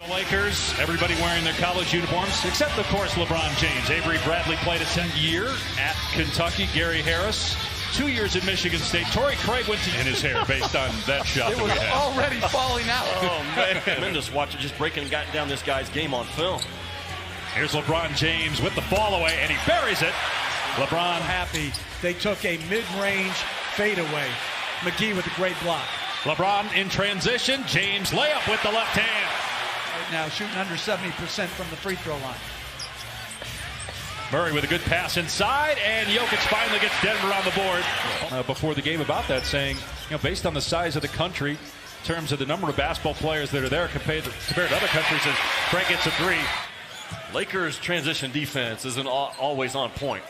The Lakers, everybody wearing their college uniforms, except, of course, LeBron James. Avery Bradley played a 10th year at Kentucky. Gary Harris, 2 years at Michigan State. Torrey Craig went in his hair based on that shot. It was already falling out. Oh, man. Tremendous watch it, just breaking down this guy's game on film. Here's LeBron James with the fall away, and he buries it. LeBron Happy they took a mid-range fadeaway. McGee with a great block. LeBron in transition. James layup with the left hand. Right now shooting under 70% from the free throw line. Murray with a good pass inside, and Jokic finally gets Denver on the board. Before the game about that, saying, based on the size of the country, in terms of the number of basketball players that are there compared to other countries, as Craig gets a three. Lakers' transition defense isn't always on point.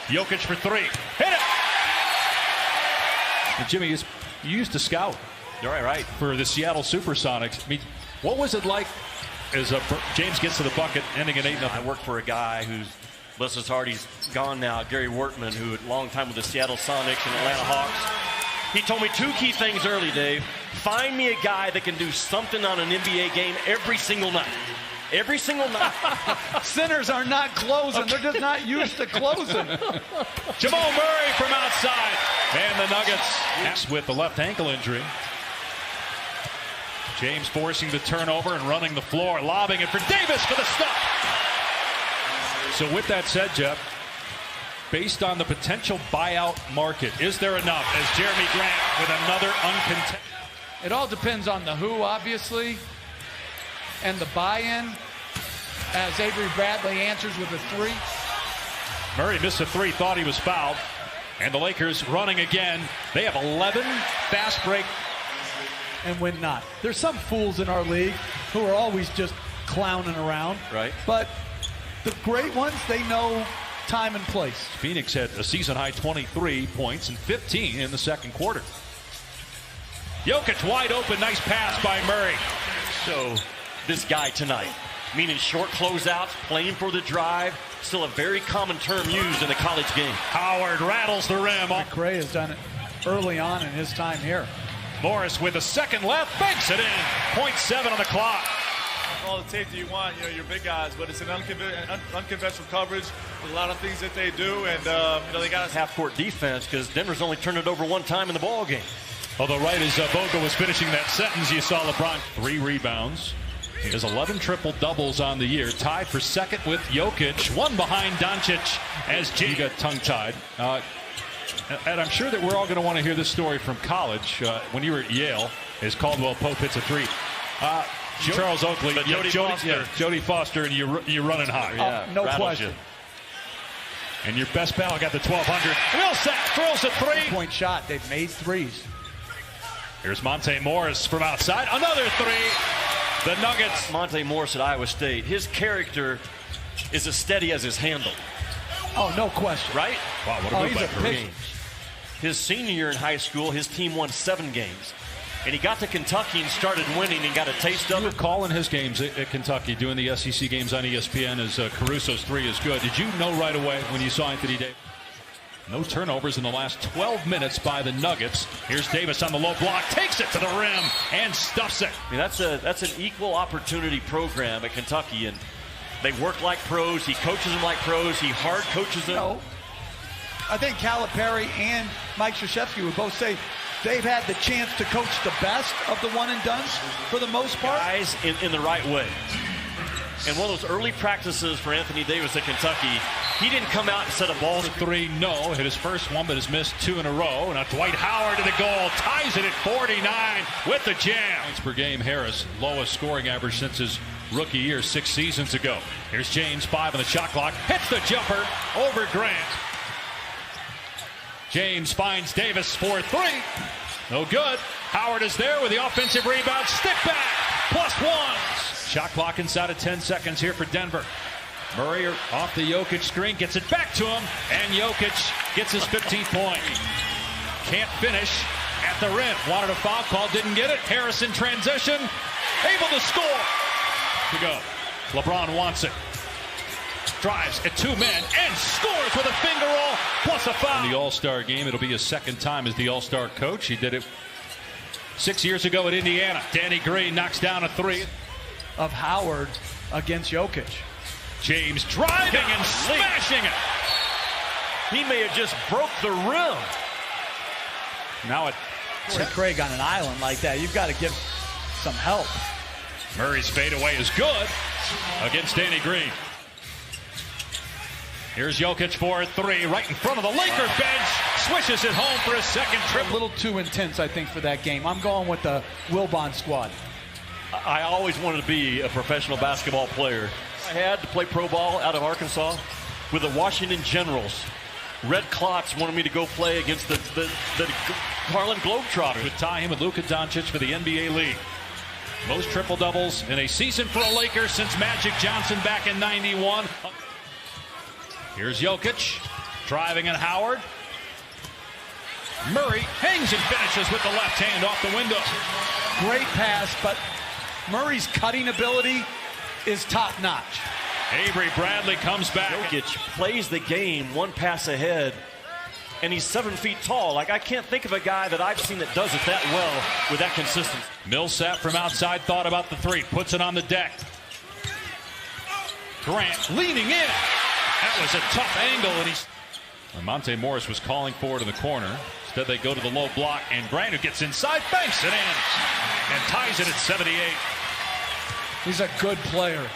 Jokic for three. Hit it! And Jimmy, you used to scout. Right. For the Seattle Supersonics. I mean, what was it like as James gets to the bucket, ending at 8-0? I worked for a guy who's, bless his heart, he's gone now, Gary Wortman, who had a long time with the Seattle Sonics and Atlanta Hawks. He told me two key things early, Dave. Find me a guy that can do something on an NBA game every single night. Every single night. Sinners are not closing. They're just not used to closing. Jamal Murray from outside. And the Nuggets with the left ankle injury. James forcing the turnover and running the floor, lobbing it for Davis for the stop. So with that said, Jeff, based on the potential buyout market, is there enough as Jeremy Grant with another uncontested? It all depends on the who, obviously, and the buy-in, as Avery Bradley answers with a three. Murray missed a three, thought he was fouled. And the Lakers running again. They have 11 fast break. And when not. There's some fools in our league who are always just clowning around. Right. But the great ones, they know time and place. Phoenix had a season-high 23 points and 15 in the second quarter. Jokic wide open, nice pass by Murray. So this guy tonight, meaning short closeouts, playing for the drive, still a very common term used in the college game. Howard rattles the rim. McRae has done it early on in his time here. Morris with a second left, banks it in. 0.7 on the clock. All the safety you want, your big guys, but it's an unconventional coverage with a lot of things that they do, and they got half-court defense because Denver's only turned it over one time in the ball game. Although right as Vogel was finishing that sentence, you saw LeBron 3 rebounds. He has 11 triple-doubles on the year, tied for second with Jokic, one behind Doncic as James got tongue-tied. And I'm sure that we're all going to want to hear this story from college. When you were at Yale, as Caldwell Pope hits a three. Charles Oakley, Jody Foster, and you're running high. Yeah, no question. You. And your best pal got the 1,200. Millsap throws a three-point shot. They've made threes. Here's Monte Morris from outside. Another three. The Nuggets. Monte Morris at Iowa State. His character is as steady as his handle. Oh, no question. Right? Wow, what a move by Kareem. His senior year in high school, his team won 7 games. And he got to Kentucky and started winning and got a taste of it. You were calling his games at Kentucky, doing the SEC games on ESPN as Caruso's three is good. Did you know right away when you saw Anthony Davis? No turnovers in the last 12 minutes by the Nuggets. Here's Davis on the low block, takes it to the rim, and stuffs it. I mean, that's an equal opportunity program at Kentucky, and they work like pros. He coaches them like pros. He hard coaches them. No. I think Calipari and Mike Krzyzewski would both say they've had the chance to coach the best of the one-and-dones for the most part. Guys in the right way. And one of those early practices for Anthony Davis at Kentucky, he didn't come out and set a ball. Three, no. Hit his first one, but has missed 2 in a row. Now Dwight Howard to the goal. Ties it at 49 with the jam. Points per game, Harris. Lowest scoring average since his rookie year 6 seasons ago. Here's James, 5 on the shot clock. Hits the jumper over Grant. James finds Davis for 3. No good. Howard is there with the offensive rebound. Stick back. +1. Shot clock inside of 10 seconds here for Denver. Murray off the Jokic screen, gets it back to him, and Jokic gets his 15th point. Can't finish at the rim. Wanted a foul call, didn't get it. Harris in transition, able to score. To go. LeBron wants it. Drives at 2 men and scores with a finger roll plus a foul. In the All-Star game, it'll be his second time as the All-Star coach. He did it 6 years ago at Indiana. Danny Green knocks down a 3. of Howard against Jokic. James driving and smashing it. He may have just broke the rim. Now Torrey Craig on an island like that, you've got to give some help. Murray's fadeaway is good against Danny Green. Here's Jokic for 3, right in front of the Lakers bench. Swishes it home for his second A triple. little too intense, I think, for that game. I'm going with the Wilbon squad. I always wanted to be a professional basketball player. I had to play pro ball out of Arkansas with the Washington Generals. Red Clots wanted me to go play against the Harlem Globetrotters. Would tie him with Luka Doncic for the NBA League. Most triple doubles in a season for a Laker since Magic Johnson back in '91. Here's Jokic driving at Howard. Murray hangs and finishes with the left hand off the window. Great pass, but Murray's cutting ability is top-notch. Avery Bradley comes back. Jokic plays the game one pass ahead, and he's 7 feet tall. Like, I can't think of a guy that I've seen that does it that well with that consistency. Millsap from outside thought about the 3, puts it on the deck. Grant leaning in. That was a tough angle, and Monte Morris was calling for it in the corner. Instead, they go to the low block, and Grant, who gets inside, banks it in, and ties it at 78. He's a good player.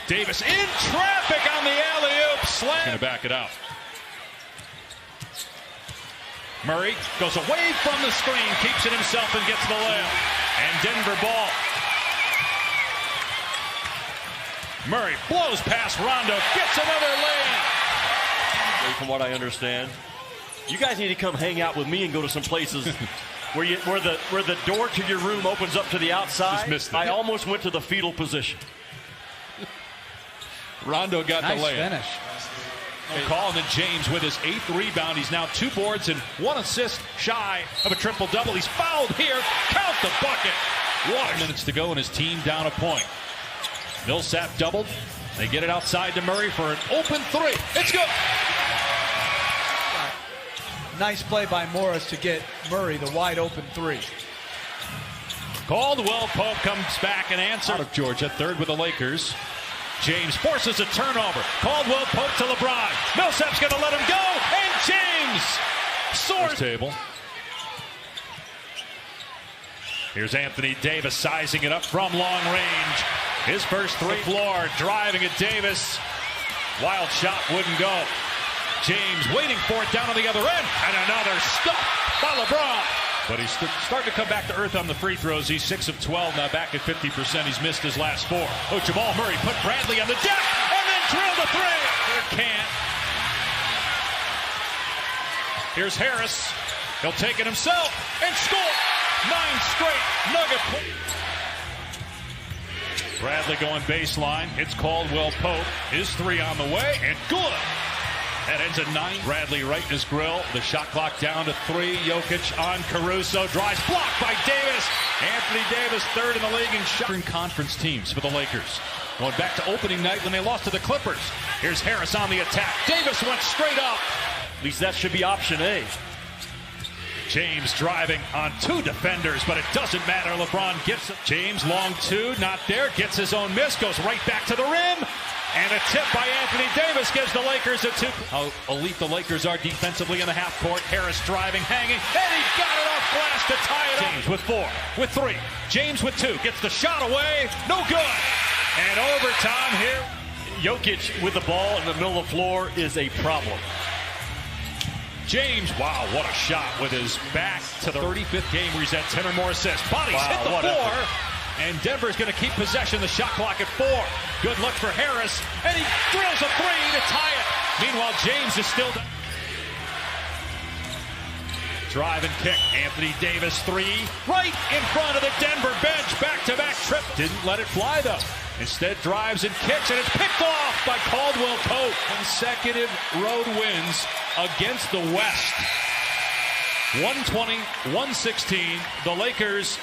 Davis in traffic on the alley-oop slam. Going to back it out. Murray goes away from the screen, keeps it himself, and gets the layup. And Denver ball. Murray blows past Rondo, gets another layup. From what I understand, you guys need to come hang out with me and go to some places where the door to your room opens up to the outside. Just missed it. I almost went to the fetal position. Rondo got Nice the layup. finish. Call, and then James with his 8th rebound. He's now 2 boards and 1 assist shy of a triple-double. He's fouled here. Count the bucket. 1 minutes to go, and his team down a point. Millsap doubled. They get it outside to Murray for an open 3. It's good. Nice play by Morris to get Murray the wide-open 3. Caldwell Pope comes back and answers. Out of Georgia, 3rd with the Lakers. James forces a turnover. Caldwell Pope to LeBron. Millsap's going to let him go, and James soars. Table. Here's Anthony Davis sizing it up from long range. His first 3 floor, driving at Davis. Wild shot wouldn't go. James waiting for it down on the other end, and another stop by LeBron. But he's starting to come back to earth on the free throws. He's 6 of 12 now, back at 50%. He's missed his last 4. Oh, Jamal Murray put Bradley on the deck and then drilled the 3. Can't. Here's Harris. He'll take it himself and score. 9 straight Nugget points. Bradley going baseline. It's Caldwell Pope. His 3 on the way, and good. That ends at 9. Bradley right in his grill. The shot clock down to 3. Jokic on Caruso. Drives blocked by Davis. Anthony Davis, 3rd in the league in shot. Conference teams for the Lakers. Going back to opening night when they lost to the Clippers. Here's Harris on the attack. Davis went straight up. At least that should be option A. James driving on 2 defenders, but it doesn't matter. LeBron gets it. James long 2, not there. Gets his own miss. Goes right back to the rim. And a tip by Anthony Davis gives the Lakers a 2. How elite the Lakers are defensively in the half court. Harris driving, hanging, and he got it off glass to tie it up. James with 4, with 3. James with 2. Gets the shot away. No good. And overtime here. Jokic with the ball in the middle of the floor is a problem. James, wow, what a shot with his back to the 35th game where he's had 10 or more assists. Bodies hit the floor. And Denver's going to keep possession. The shot clock at 4. Good look for Harris. And he drills a 3 to tie it. Meanwhile, James is still down. Drive and kick. Anthony Davis 3. Right in front of the Denver bench. Back-to-back trip. Didn't let it fly, though. Instead, drives and kicks, and it's picked off by Caldwell Pope. Consecutive road wins against the West. 120-116. The Lakers